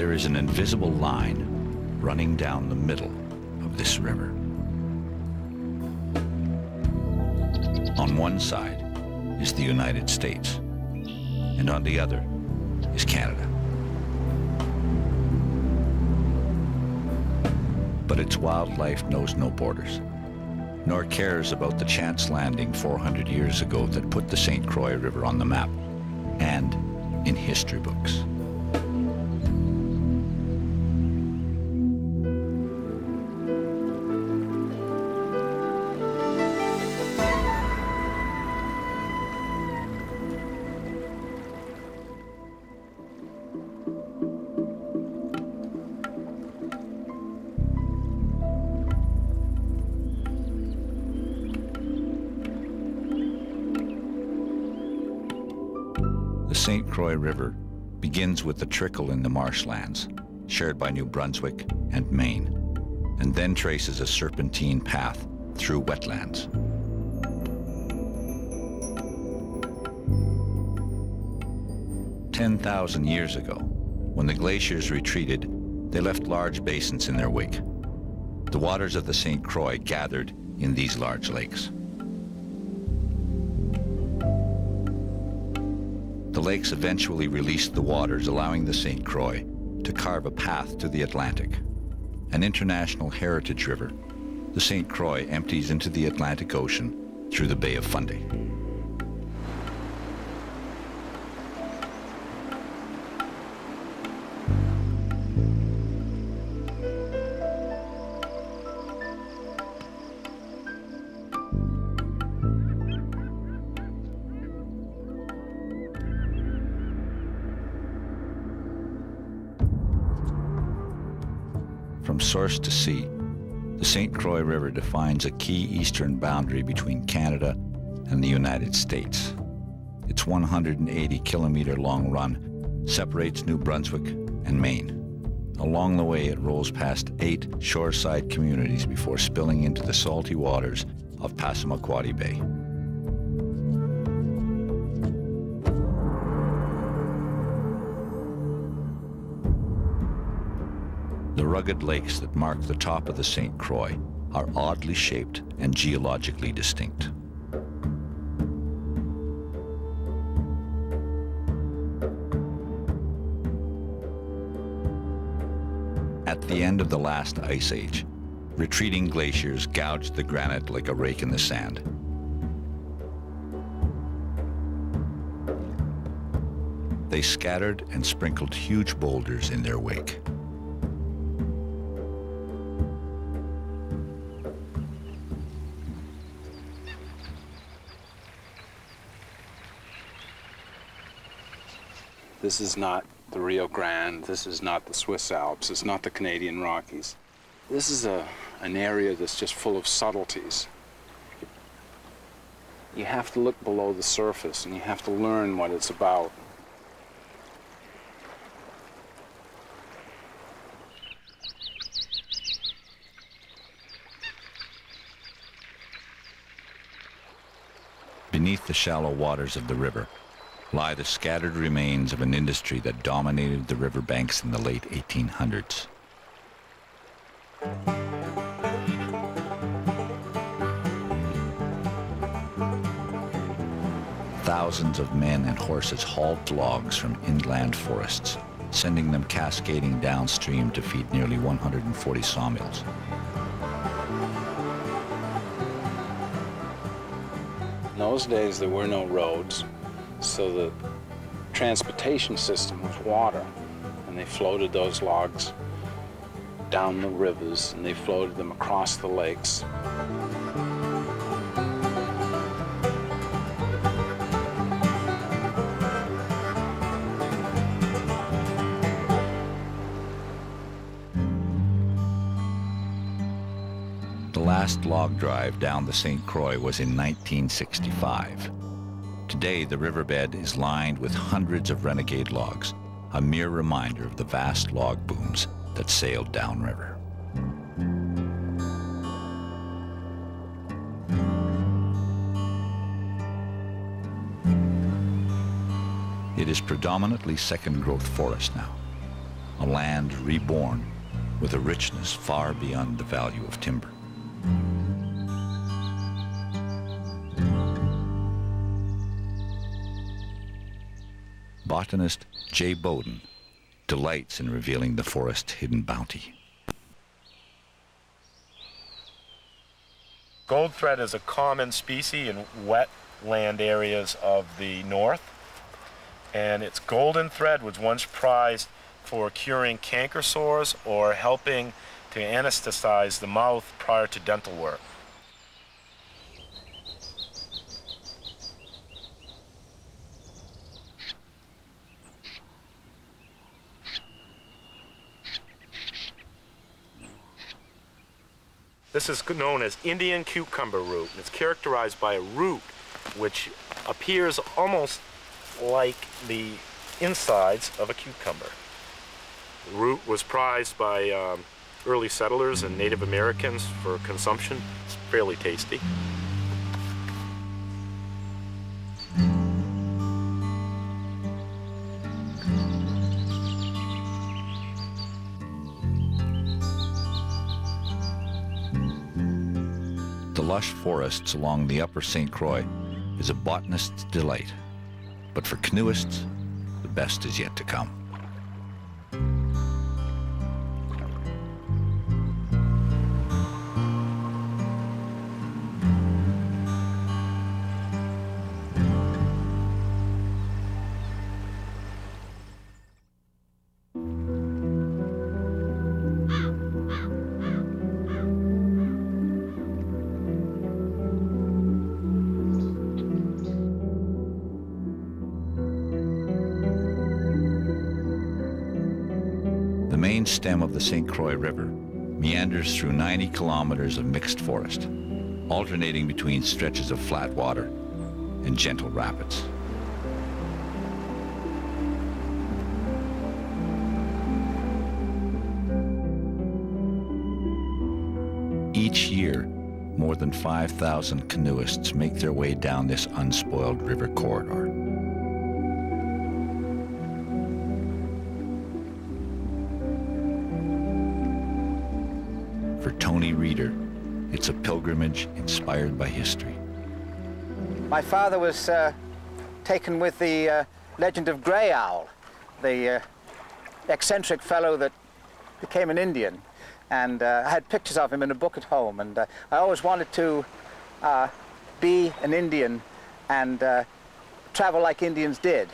There is an invisible line running down the middle of this river. On one side is the United States, and on the other is Canada. But its wildlife knows no borders, nor cares about the chance landing 400 years ago that put the St. Croix River on the map and in history books. The St. Croix River begins with the trickle in the marshlands, shared by New Brunswick and Maine, and then traces a serpentine path through wetlands. "10,000 years ago, when the glaciers retreated, they left large basins in their wake. The waters of the St. Croix gathered in these large lakes. The lakes eventually released the waters, allowing the St. Croix to carve a path to the Atlantic. An international heritage river, the St. Croix empties into the Atlantic Ocean through the Bay of Fundy. From source to sea, the St. Croix River defines a key eastern boundary between Canada and the United States. Its 180-kilometer-long run separates New Brunswick and Maine. Along the way, it rolls past 8 shoreside communities before spilling into the salty waters of Passamaquoddy Bay. The rugged lakes that mark the top of the St. Croix are oddly shaped and geologically distinct. At the end of the last ice age, retreating glaciers gouged the granite like a rake in the sand. They scattered and sprinkled huge boulders in their wake. This is not the Rio Grande, this is not the Swiss Alps, it's not the Canadian Rockies. This is an area that's just full of subtleties. You have to look below the surface and you have to learn what it's about. Beneath the shallow waters of the river lie the scattered remains of an industry that dominated the riverbanks in the late 1800s. Thousands of men and horses hauled logs from inland forests, sending them cascading downstream to feed nearly 140 sawmills. In those days, there were no roads. So the transportation system was water, and they floated those logs down the rivers, and they floated them across the lakes. The last log drive down the St. Croix was in 1965. Today, the riverbed is lined with hundreds of renegade logs, a mere reminder of the vast log booms that sailed downriver. It is predominantly second-growth forest now, a land reborn with a richness far beyond the value of timber. Botanist Jay Bowden delights in revealing the forest's hidden bounty. Goldthread is a common species in wetland areas of the north, and its golden thread was once prized for curing canker sores or helping to anesthetize the mouth prior to dental work. This is known as Indian cucumber root. It's characterized by a root which appears almost like the insides of a cucumber. The root was prized by early settlers and Native Americans for consumption. It's fairly tasty. The lush forests along the upper St. Croix is a botanist's delight, but for canoeists, the best is yet to come. The main stem of the St. Croix River meanders through 90 kilometers of mixed forest, alternating between stretches of flat water and gentle rapids. Each year, more than 5,000 canoeists make their way down this unspoiled river corridor. For Tony Reeder, it's a pilgrimage inspired by history. My father was taken with the legend of Grey Owl, the eccentric fellow that became an Indian. And I had pictures of him in a book at home, and I always wanted to be an Indian and travel like Indians did.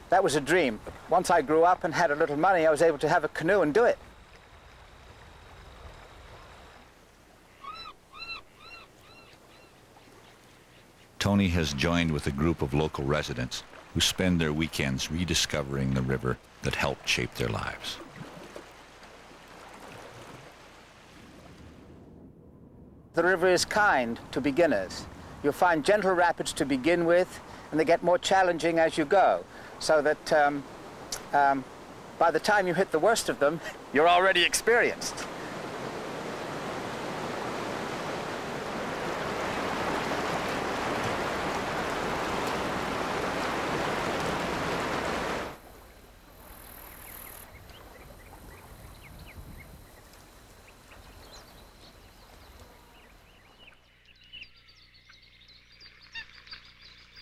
That was a dream. Once I grew up and had a little money, I was able to have a canoe and do it. Tony has joined with a group of local residents who spend their weekends rediscovering the river that helped shape their lives. The river is kind to beginners. You'll find gentle rapids to begin with, and they get more challenging as you go, so that by the time you hit the worst of them, you're already experienced.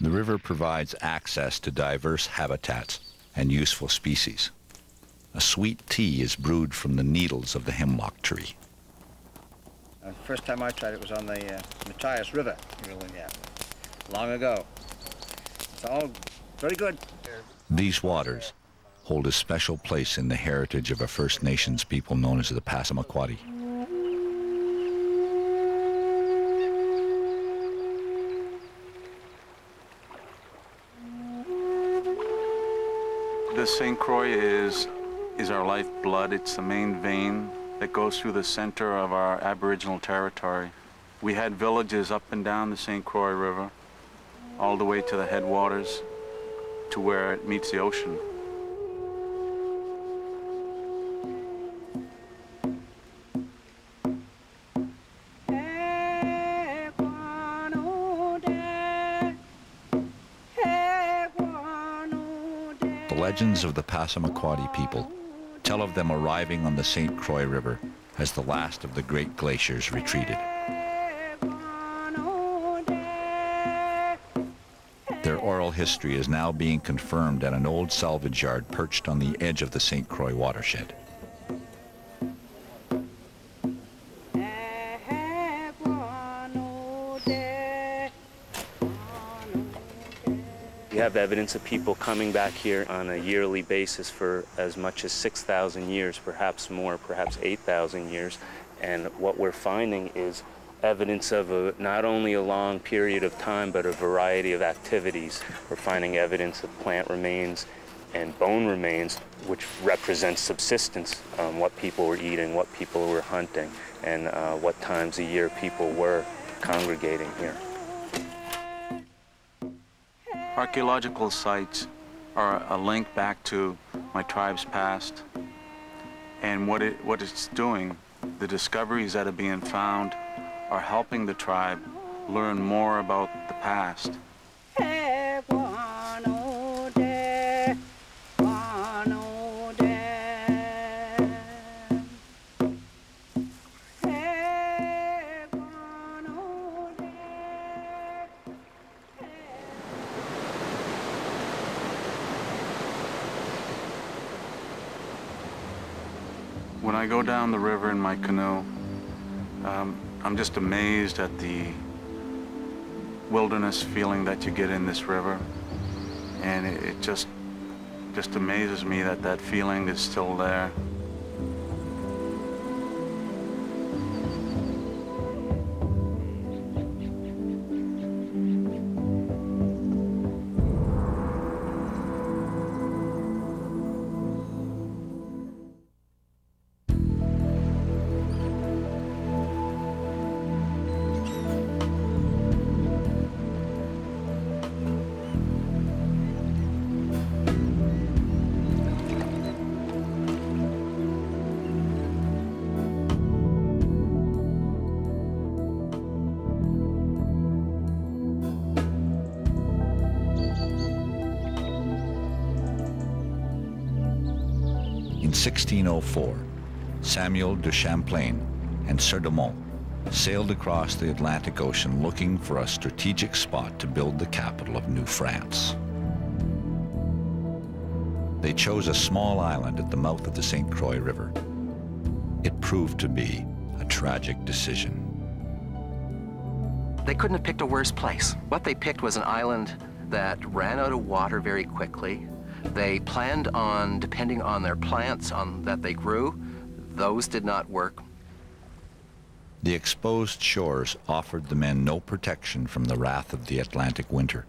The river provides access to diverse habitats and useful species. A sweet tea is brewed from the needles of the hemlock tree. The first time I tried it was on the Matthias River, long ago. It's all very good. These waters hold a special place in the heritage of a First Nations people known as the Passamaquoddy. The St. Croix is our lifeblood. It's the main vein that goes through the center of our Aboriginal territory. We had villages up and down the St. Croix River, all the way to the headwaters, to where it meets the ocean. The legends of the Passamaquoddy people tell of them arriving on the St. Croix River as the last of the great glaciers retreated. Their oral history is now being confirmed at an old salvage yard perched on the edge of the St. Croix watershed. We have evidence of people coming back here on a yearly basis for as much as 6,000 years, perhaps more, perhaps 8,000 years. And what we're finding is evidence of not only a long period of time, but a variety of activities. We're finding evidence of plant remains and bone remains, which represents subsistence, what people were eating, what people were hunting, and what times a year people were congregating here. Archaeological sites are a link back to my tribe's past, and what it's doing, the discoveries that are being found are helping the tribe learn more about the past. When I go down the river in my canoe, I'm just amazed at the wilderness feeling that you get in this river. And it just amazes me that that feeling is still there. In 1604, Samuel de Champlain and Sieur de Monts sailed across the Atlantic Ocean looking for a strategic spot to build the capital of New France. They chose a small island at the mouth of the St. Croix River. It proved to be a tragic decision. They couldn't have picked a worse place. What they picked was an island that ran out of water very quickly. They planned on depending on their plants that they grew. Those did not work. The exposed shores offered the men no protection from the wrath of the Atlantic winter.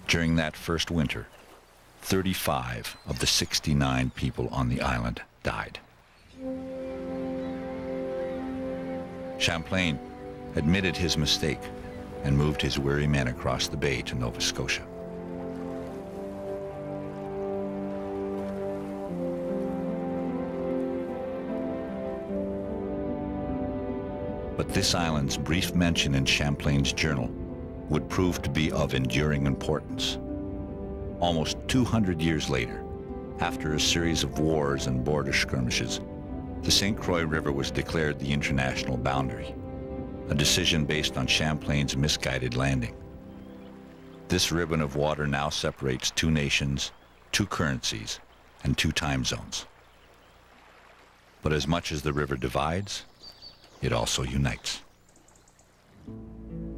During that first winter, 35 of the 69 people on the island died. Champlain admitted his mistake and moved his weary men across the bay to Nova Scotia. But this island's brief mention in Champlain's journal would prove to be of enduring importance. Almost 200 years later, after a series of wars and border skirmishes, the St. Croix River was declared the international boundary, a decision based on Champlain's misguided landing. This ribbon of water now separates two nations, two currencies, and two time zones. But as much as the river divides, it also unites.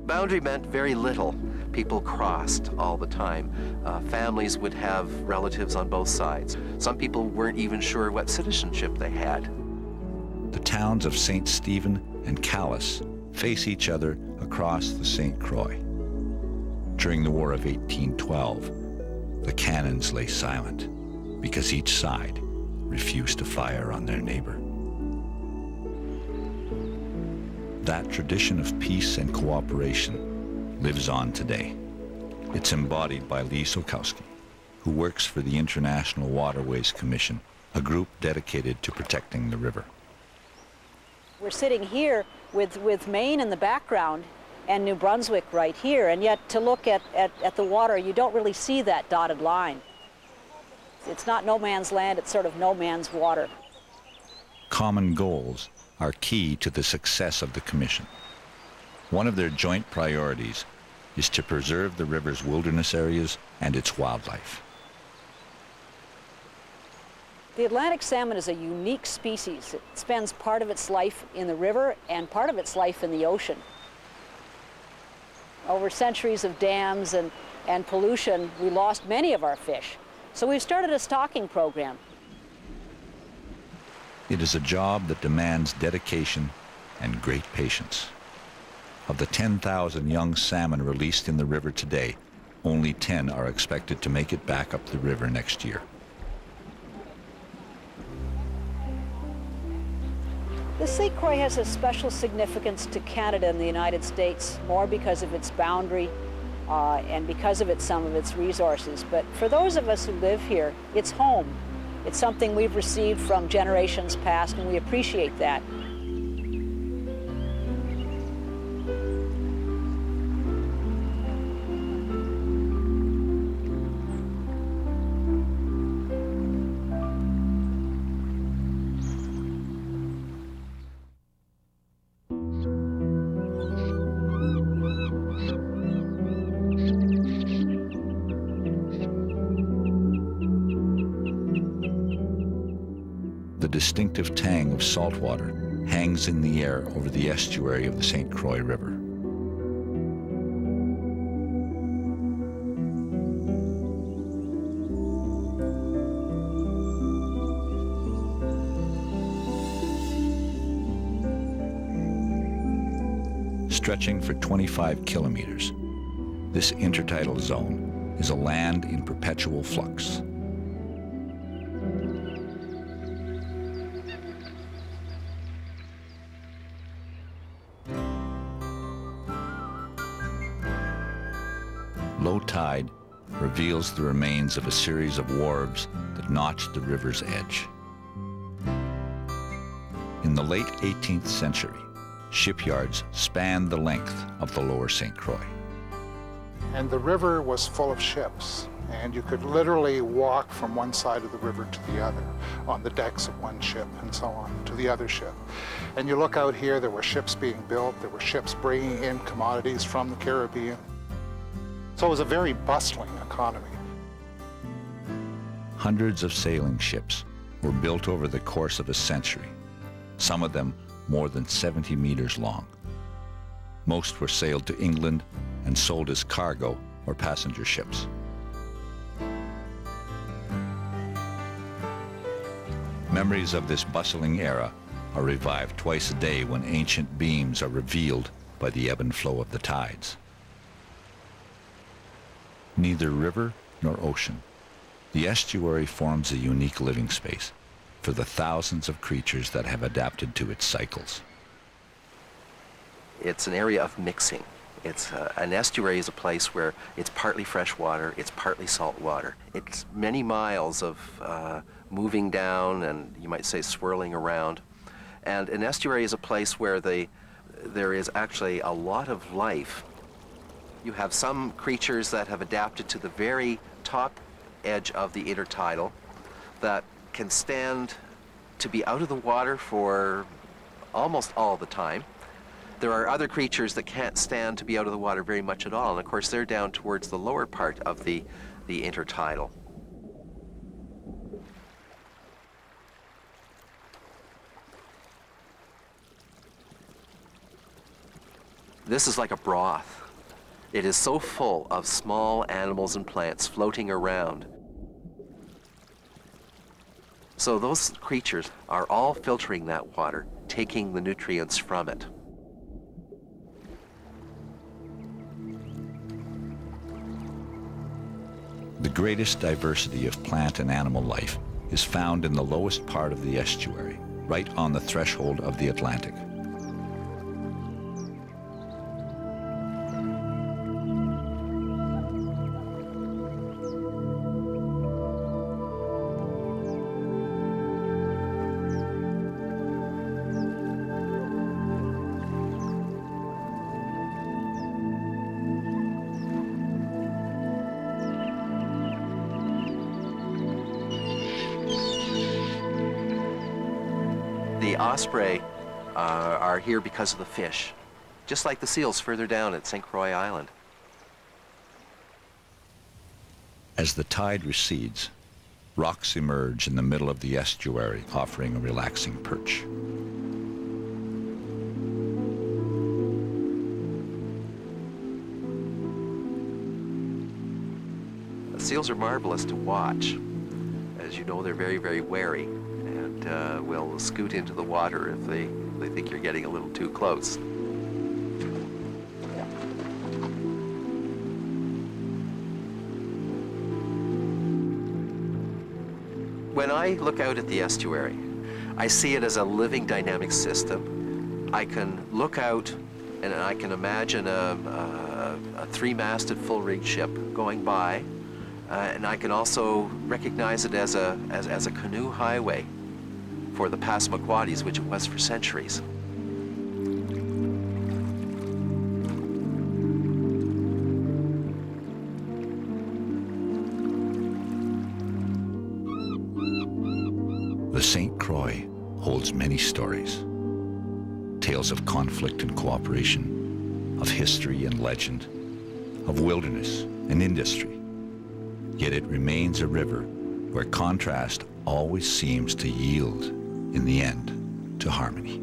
Boundary meant very little. People crossed all the time. Families would have relatives on both sides. Some people weren't even sure what citizenship they had. The towns of St. Stephen and Calais face each other across the St. Croix. During the War of 1812, the cannons lay silent because each side refused to fire on their neighbor. That tradition of peace and cooperation lives on today. It's embodied by Lee Sokowski, who works for the International Waterways Commission, a group dedicated to protecting the river. We're sitting here with Maine in the background, and New Brunswick right here, and yet to look at the water, you don't really see that dotted line. It's not no man's land, it's sort of no man's water. Common goals are key to the success of the Commission. One of their joint priorities is to preserve the river's wilderness areas and its wildlife. The Atlantic salmon is a unique species. It spends part of its life in the river and part of its life in the ocean. Over centuries of dams and pollution, we lost many of our fish. So we've started a stocking program. It is a job that demands dedication and great patience. Of the 10,000 young salmon released in the river today, only 10 are expected to make it back up the river next year. The St. Croix has a special significance to Canada and the United States, more because of its boundary and because of some of its resources. But for those of us who live here, it's home. It's something we've received from generations past, and we appreciate that. The distinctive tang of salt water hangs in the air over the estuary of the St. Croix River. Stretching for 25 kilometers, this intertidal zone is a land in perpetual flux. Low tide reveals the remains of a series of wharves that notched the river's edge. In the late 18th century, shipyards spanned the length of the lower St. Croix. And the river was full of ships, and you could literally walk from one side of the river to the other, on the decks of one ship and so on, to the other ship. And you look out here, there were ships being built, there were ships bringing in commodities from the Caribbean. So it was a very bustling economy. Hundreds of sailing ships were built over the course of a century, some of them more than 70 meters long. Most were sailed to England and sold as cargo or passenger ships. Memories of this bustling era are revived twice a day when ancient beams are revealed by the ebb and flow of the tides. Neither river nor ocean, the estuary forms a unique living space for the thousands of creatures that have adapted to its cycles. It's an area of mixing. An estuary is a place where it's partly fresh water, it's partly salt water. It's many miles of moving down and, you might say, swirling around. And an estuary is a place where there is actually a lot of life. You have some creatures that have adapted to the very top edge of the intertidal that can stand to be out of the water for almost all the time. There are other creatures that can't stand to be out of the water very much at all, and of course they're down towards the lower part of the intertidal. This is like a broth. It is so full of small animals and plants floating around. So those creatures are all filtering that water, taking the nutrients from it. The greatest diversity of plant and animal life is found in the lowest part of the estuary, right on the threshold of the Atlantic. The osprey are here because of the fish, just like the seals further down at St. Croix Island. As the tide recedes, rocks emerge in the middle of the estuary, offering a relaxing perch. The seals are marvelous to watch. As you know, they're very, very wary, and will scoot into the water if they think you're getting a little too close. When I look out at the estuary, I see it as a living, dynamic system. I can look out and I can imagine a three-masted, full-rigged ship going by, and I can also recognize it as a canoe highway for the Passamaquoddies, which it was for centuries. The St. Croix holds many stories. Tales of conflict and cooperation, of history and legend, of wilderness and industry. Yet it remains a river where contrast always seems to yield, in the end, to harmony.